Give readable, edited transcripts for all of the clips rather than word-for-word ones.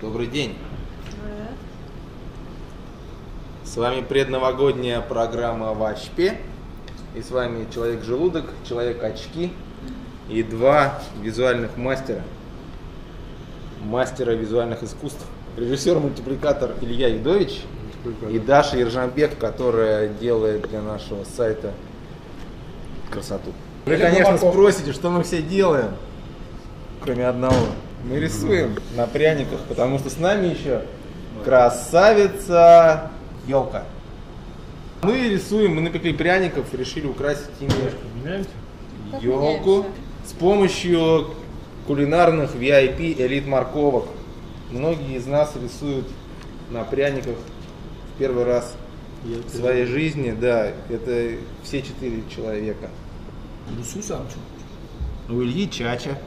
Добрый день. С вами предновогодняя программа ВАЧПе. И с вами Человек-желудок, Человек-очки и два визуальных мастера. Мастера визуальных искусств. Режиссер-мультипликатор Илья Юдович и Даша Ержанбек, которая делает для нашего сайта красоту. Вы, конечно, спросите, что мы все делаем, кроме одного. Мы рисуем на пряниках, потому что с нами еще красавица елка. Мы рисуем, мы напекли пряников, решили украсить ими елку с помощью кулинарных VIP элит морковок. Многие из нас рисуют на пряниках в первый раз в своей жизни, да, это все 4 человека. У Ильи чача.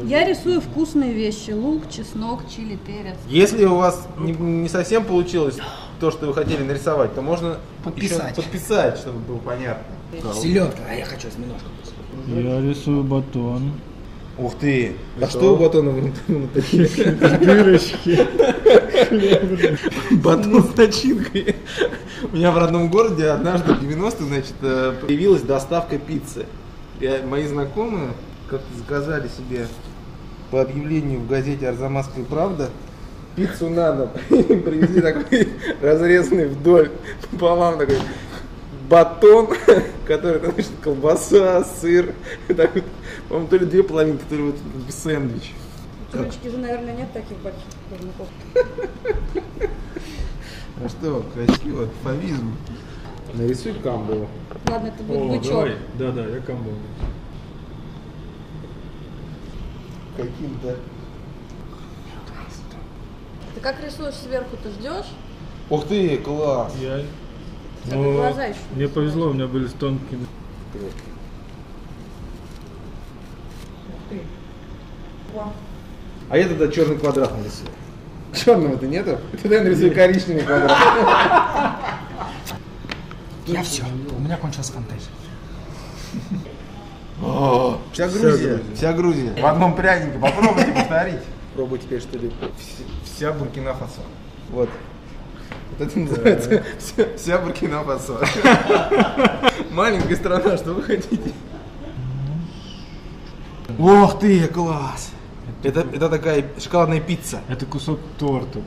Я рисую вкусные вещи: лук, чеснок, чили, перец. Если у вас не совсем получилось то, что вы хотели нарисовать, то можно подписать, чтобы было понятно. Селедка, а я хочу осьминожку. Я рисую батон. Ух ты! А что у батона внутри? Дырочки. Батон с начинкой. У меня в родном городе однажды в 90-х, значит, появилась доставка пиццы. Мои знакомые как-то заказали себе по объявлению в газете «Арзамасская правда» пиццу на дом. Им привезли такой разрезанный вдоль пополам такой батон, который, значит, колбаса, сыр, так вот, по-моему, то ли 2 половинки, то ли вот сэндвич. Ручки же, наверное, нет таких больших турников. А что, красиво, фавизм. Нарисуй камбалу. Ладно, это будет О, бычок. давай. Да, я камбал. Каким-то. Ты как рисуешь сверху, ты ждешь? Ух ты, класс! Только глаза еще. Мне повезло, у меня были с тонкими. А я тогда черный квадрат нарисую. Черного-то нету? Тогда я нарисую коричневый квадрат. Я все, у меня кончилась фантазия. Вся Грузия. В одном прянике. Попробуйте повторить. Пробуй теперь, что ли, вся Буркина-Фасо. Вот. Вот это называется вся Буркина-Фасо. Маленькая страна, что вы хотите? Ох ты, класс! Это такая шоколадная пицца. Это кусок торта.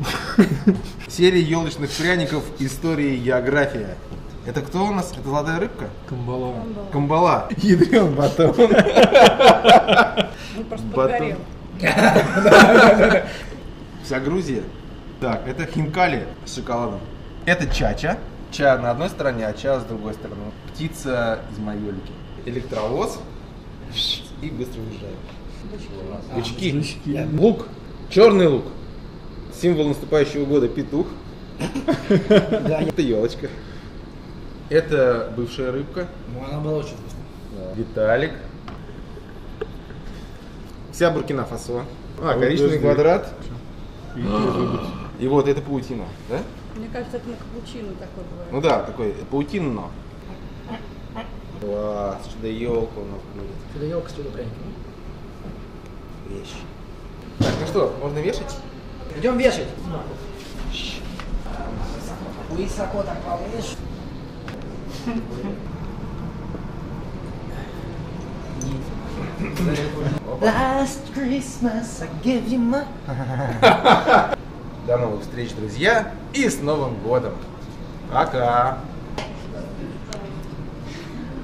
Серия елочных пряников истории география. Это кто у нас? Это золотая рыбка? Камбала. Камбала. Ядрен батон. Мы просто Батон. подгорел. Вся Грузия. Так, это хинкали с шоколадом. Это чача. Ча на одной стороне, а ча с другой стороны. Птица из майолики. Электровоз. И быстро уезжает. Бычки. Лук. Черный лук. Символ наступающего года петух. Это елочка. Это бывшая рыбка. Ну, она была очень вкусная. Виталик. Вся Буркина-Фасо. Вот коричневый подожди. квадрат. И И вот это паутина, да? Мне кажется, это на капучино такой бывает. Ну да, такой паутинно. Класс, чудо-елка у нас будет. Чудо-елка с чудо-пряником. Вещь. Так, ну что, можно вешать? Идем вешать. Высоко так повыше. Last Christmas I gave you my... До новых встреч, друзья, и с Новым годом. Пока.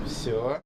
Все.